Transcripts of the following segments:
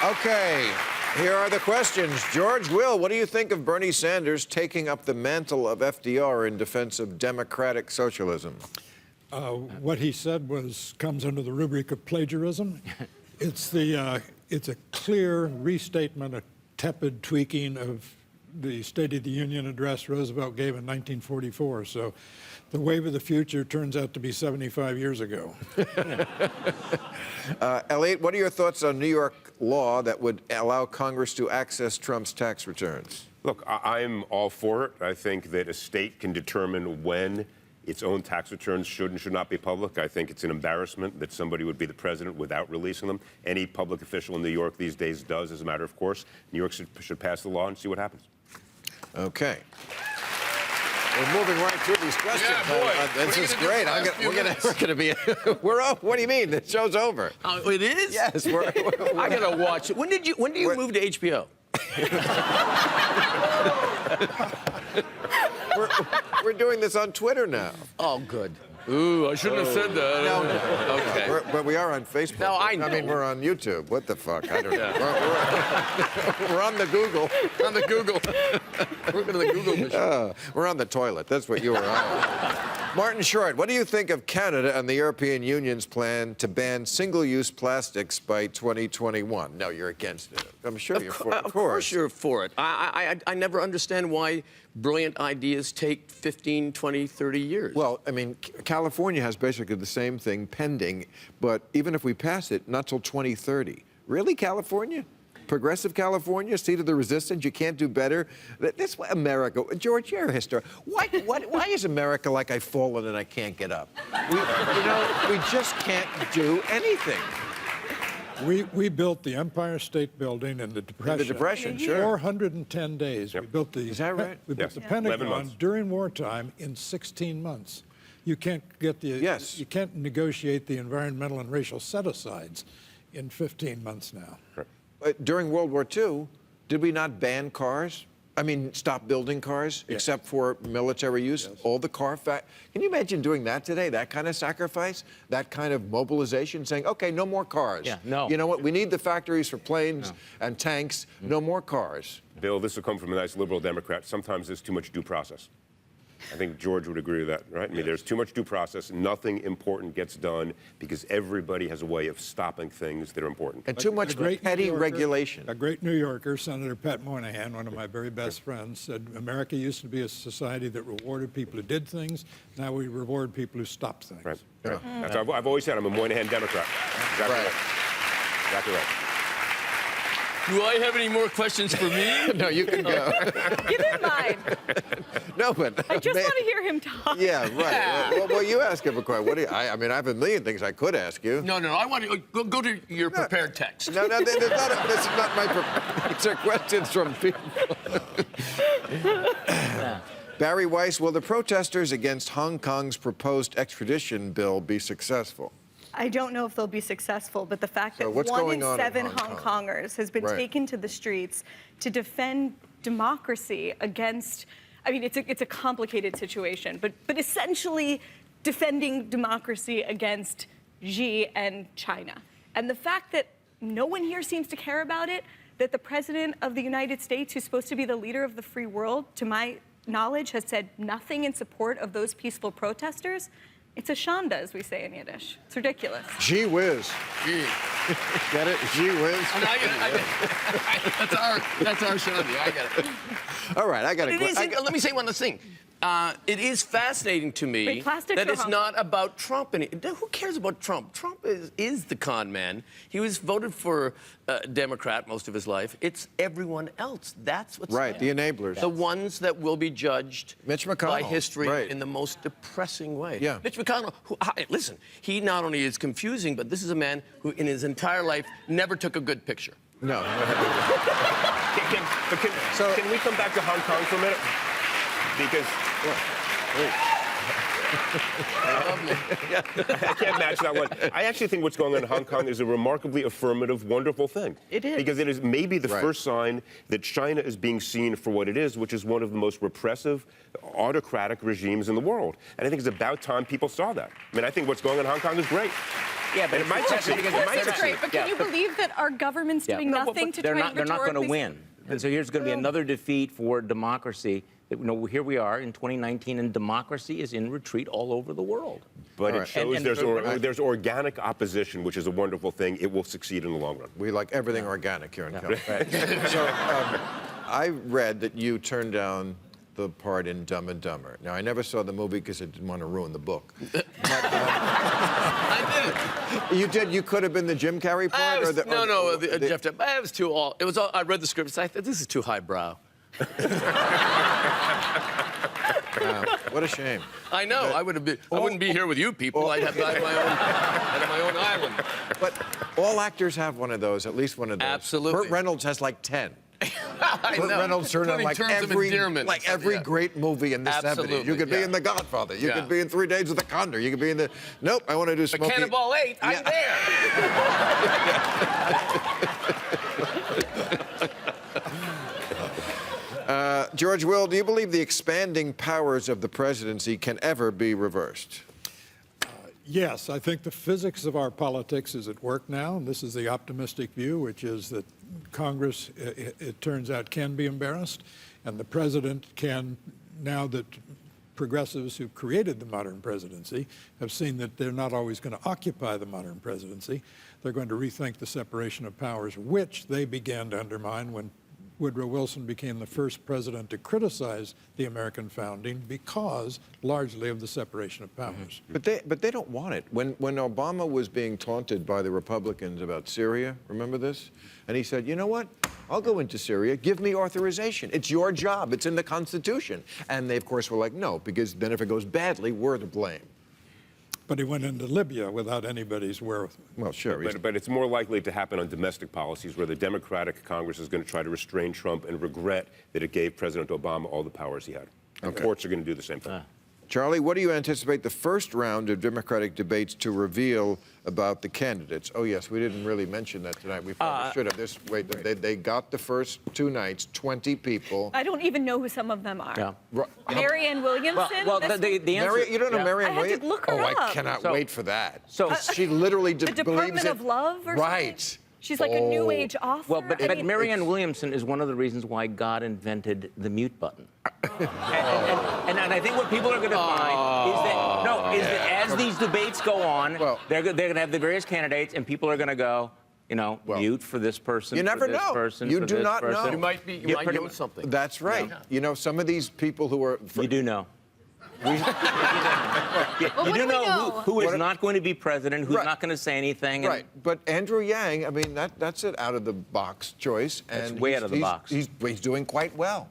Okay, here are the questions. George Will, what do you think of Bernie Sanders taking up the mantle of FDR in defense of democratic socialism? What he said comes under the rubric of plagiarism. It's a clear restatement, a tepid tweaking of the State of the Union address Roosevelt gave in 1944. So the wave of the future turns out to be 75 years ago. Eliot, what are your thoughts on New York law that would allow Congress to access Trump's tax returns? Look, I'm all for it. I think that a state can determine when its own tax returns should and should not be public. I think it's an embarrassment that somebody would be the president without releasing them. Any public official in New York these days does, as a matter of course. New York should pass the law and see what happens. Okay. We're moving right through these questions. Yeah, boy. This is great. We're gonna be. We're off. What do you mean? The show's over. Oh, it is? Yes. We're I gotta watch it. When do you move to HBO? we're doing this on Twitter now. Oh, good. Ooh, I shouldn't have said that. No. Okay. But we are on Facebook. No, I know. I mean, we're on YouTube. What the fuck? I don't know. We're on the Google. On the Google. We're going to the Google machine. We're on the toilet. That's what you were on. Martin Short, what do you think of Canada and the European Union's plan to ban single-use plastics by 2021? No, you're against it. I'm sure you're for it. Of course you're for it. I never understand why brilliant ideas take 15, 20, 30 years. Well, I mean, California has basically the same thing pending, but even if we pass it, not till 2030. Really, California? Progressive California, seat of the resistance, you can't do better? That's why America, George, you're a historian. Why is America like I've fallen and I can't get up? We just can't do anything. We built the Empire State Building in the Depression. In the Depression, sure. 410 days. Yep. We built the. Is that right? We built Yes. the 11 Pentagon months. during wartime in 16 months. You can't get the. Yes. You can't negotiate the environmental and racial set-asides in 15 months now. During World War II, did we not ban cars? I mean, stop building cars, Yes. except for military use? Yes. All the Can you imagine doing that today? That kind of sacrifice? That kind of mobilization? Saying, okay, no more cars. Yeah, no. You know what? We need the factories for planes and tanks. No more cars. Bill, this will come from a nice liberal Democrat. Sometimes there's too much due process. I think George would agree with that, right? I mean, there's too much due process. Nothing important gets done because everybody has a way of stopping things that are important. And too much petty regulation. A great New Yorker, Senator Pat Moynihan, one of my very best friends, said America used to be a society that rewarded people who did things. Now we reward people who stopped things. Right. That's, I've always said I'm a Moynihan Democrat. Exactly right. Exactly right. Do I have any more questions for me? No, you can go. Give him mine. No, but I just want to hear him talk. Yeah, right. Well, you ask him a question. What do you? I mean, I have a million things I could ask you. No. I want to go to your prepared text. No, this is not my. These are questions from people. Bari Weiss, will the protesters against Hong Kong's proposed extradition bill be successful? I don't know if they'll be successful, but the fact that what's 1 going in on in 7 Hong Hong Kongers has been Right. taken to the streets to defend democracy against, I mean, it's a complicated situation, but essentially defending democracy against Xi and China. And the fact that no one here seems to care about it, that the president of the United States, who's supposed to be the leader of the free world, to my knowledge, has said nothing in support of those peaceful protesters. It's a shanda, as we say in Yiddish. It's ridiculous. Gee whiz. Get it? Gee whiz. I get it. That's our Shandy. I get it. All right, I got to. Let me say one last thing. It is fascinating to me Wait, plastics that or it's Hong not about Trump. Who cares about Trump? Trump is the con man. He was voted for Democrat most of his life. It's everyone else. That's what's Right, the enablers. The ones that will be judged Mitch McConnell, by history right. in the most depressing way. Yeah. Mitch McConnell, listen, he not only is confusing, but this is a man who in his entire life never took a good picture. No. Can we come back to Hong Kong for a minute? Because I can't match that one. I actually think what's going on in Hong Kong is a remarkably affirmative, wonderful thing. It is. Because it is maybe the Right. first sign that China is being seen for what it is, which is one of the most repressive, autocratic regimes in the world. And I think it's about time people saw that. I mean, I think what's going on in Hong Kong is great. Yeah, but And it might that's succeed. because It they're might not- That's great, but can you Yeah. believe that our government's doing nothing to they're try not, and they're not going to rhetorically- win. And so here's going to be another defeat for democracy. Here we are in 2019, and democracy is in retreat all over the world. But All it right. shows And- there's organic opposition, which is a wonderful thing. It will succeed in the long run. We like everything organic here in California. So I read that you turned down the part in Dumb and Dumber. Now, I never saw the movie because I didn't want to ruin the book. I did it. You did. You could have been the Jim Carrey part, Jeff. I was too all. It was. All, I read the script. I thought this is too highbrow. What a shame. I know. I would have been. I wouldn't be here with you people. I'd have my own island. But all actors have one of those, at least one of those. Absolutely. Burt Reynolds has like 10. I Burt know. Reynolds turned on In like terms of every endearment. Yeah. great movie in the 70s. Absolutely, You could be yeah. in The Godfather. You Yeah. could be in 3 Days with the Condor. You could be in the. Nope, I want to do But Smokey. Cannonball 8, I'm there. George Will, do you believe the expanding powers of the presidency can ever be reversed? Yes, I think the physics of our politics is at work now, and this is the optimistic view, which is that Congress, it turns out, can be embarrassed, and the president can, now that progressives who created the modern presidency have seen that they're not always going to occupy the modern presidency, they're going to rethink the separation of powers, which they began to undermine when Woodrow Wilson became the first president to criticize the American founding because largely of the separation of powers. But they don't want it. When Obama was being taunted by the Republicans about Syria, remember this? And he said, you know what? I'll go into Syria. Give me authorization. It's your job. It's in the Constitution. And they, of course, were like, no, because then if it goes badly, we're to blame. But he went into Libya without anybody's wherewithal. Well, sure. But it's more likely to happen on domestic policies where the Democratic Congress is going to try to restrain Trump and regret that it gave President Obama all the powers he had. And courts are going to do the same thing. Charlie, what do you anticipate the first round of Democratic debates to reveal about the candidates? Oh, yes, we didn't really mention that tonight. We probably should have. They got the first 2 nights, 20 people. I don't even know who some of them are. Yeah. Marianne Williamson? Well, That's- the answer. You don't know Marianne I had to Williams? look her I up. cannot So- wait for that. so- she literally The Department believes it. of Love or Right. something? She's like a new age author. Well, but I mean, Marianne Williamson is one of the reasons why God invented the mute button. and I think what people are going to find is that as these debates go on, Well- they're going to have the various candidates, and people are going to go, mute for this person. You never for this know. Person, You for do this not know. person. You might be. You Yeah, might pretty know much. something. That's right. You know, some of these people who are. You do know. Well, You what do do we know know? who is not going to be president, who's Right. not going to say anything. and- Right, but Andrew Yang, I mean, that's an out-of-the-box choice. And way out of the box. He's doing quite well.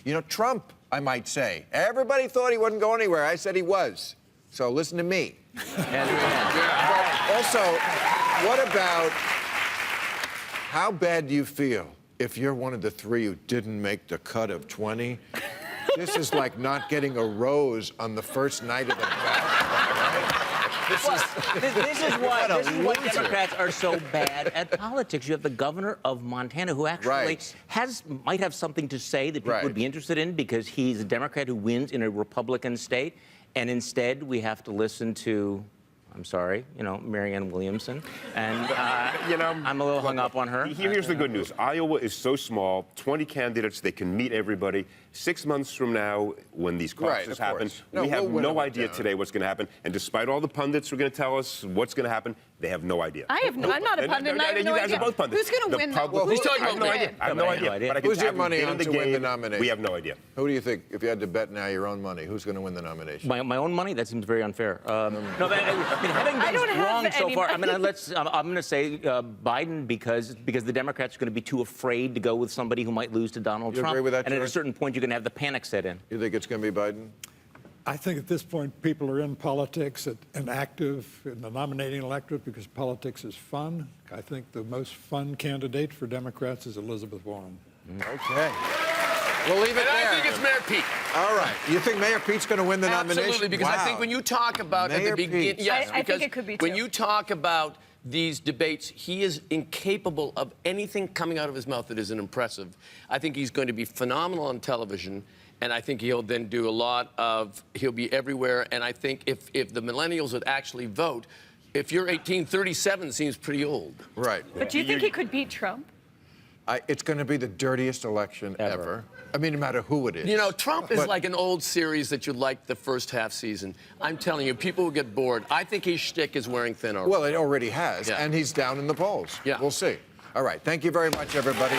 You know, Trump, I might say. Everybody thought he wouldn't go anywhere. I said he was. So listen to me. And- But also, what about how bad do you feel if you're one of the 3 who didn't make the cut of 20? This is like not getting a rose on the first night of the ballot. This is what Democrats are so bad at politics. You have the governor of Montana who actually Right. might have something to say that people Right. would be interested in because he's a Democrat who wins in a Republican state, and instead we have to listen to, I'm sorry, Marianne Williamson, and I'm a little hung up on her. Here's the good news. Iowa is so small, 20 candidates, they can meet everybody. 6 months from now, when these Right, caucuses of happen, course. No, we have we'll no whittle it idea down. today what's going to happen. And despite all the pundits who are going to tell us what's going to happen, they have no idea. I'm not a pundit, and I have no You guys idea. are both pundits. Who's gonna The win, though? public- Well, he's talking I have about no winning. idea. I have Yeah, no but I have no idea. idea. But I can Who's tell your you, money we've been on in the to win the game. nomination? We have no idea. Who do you think, if you had to bet now your own money, who's going to win the nomination? My own money? That seems very unfair. No, but I mean, having I don't been have wrong so any far, money. I'm going to say Biden because the Democrats are going to be too afraid to go with somebody who might lose to Donald You Trump. agree with that, and at a George? certain point, you're going to have the panic set in. You think it's going to be Biden? I think at this point people are in politics and active in the nominating electorate because politics is fun. I think the most fun candidate for Democrats is Elizabeth Warren. Okay. We'll leave it And there. I think it's Mayor Pete. All right. You think Mayor Pete's going to win the nomination? Absolutely, because I Wow. think when you talk about at Mayor the beginning, Pete. yes, I think because it could be when too. you talk about these debates, he is incapable of anything coming out of his mouth that isn't impressive. I think he's going to be phenomenal on television, and I think he'll then do he'll be everywhere. And I think if the millennials would actually vote, If you're 18, 37 seems pretty old. Right. But do you think he could beat Trump? It's going to be the dirtiest election ever. I mean, no matter who it is. You know, Trump is But- like an old series that you liked the first half season. I'm telling you, people will get bored. I think his shtick is wearing thin armor. Well, it already has, Yeah. and he's down in the polls. Yeah. We'll see. All right. Thank you very much, everybody.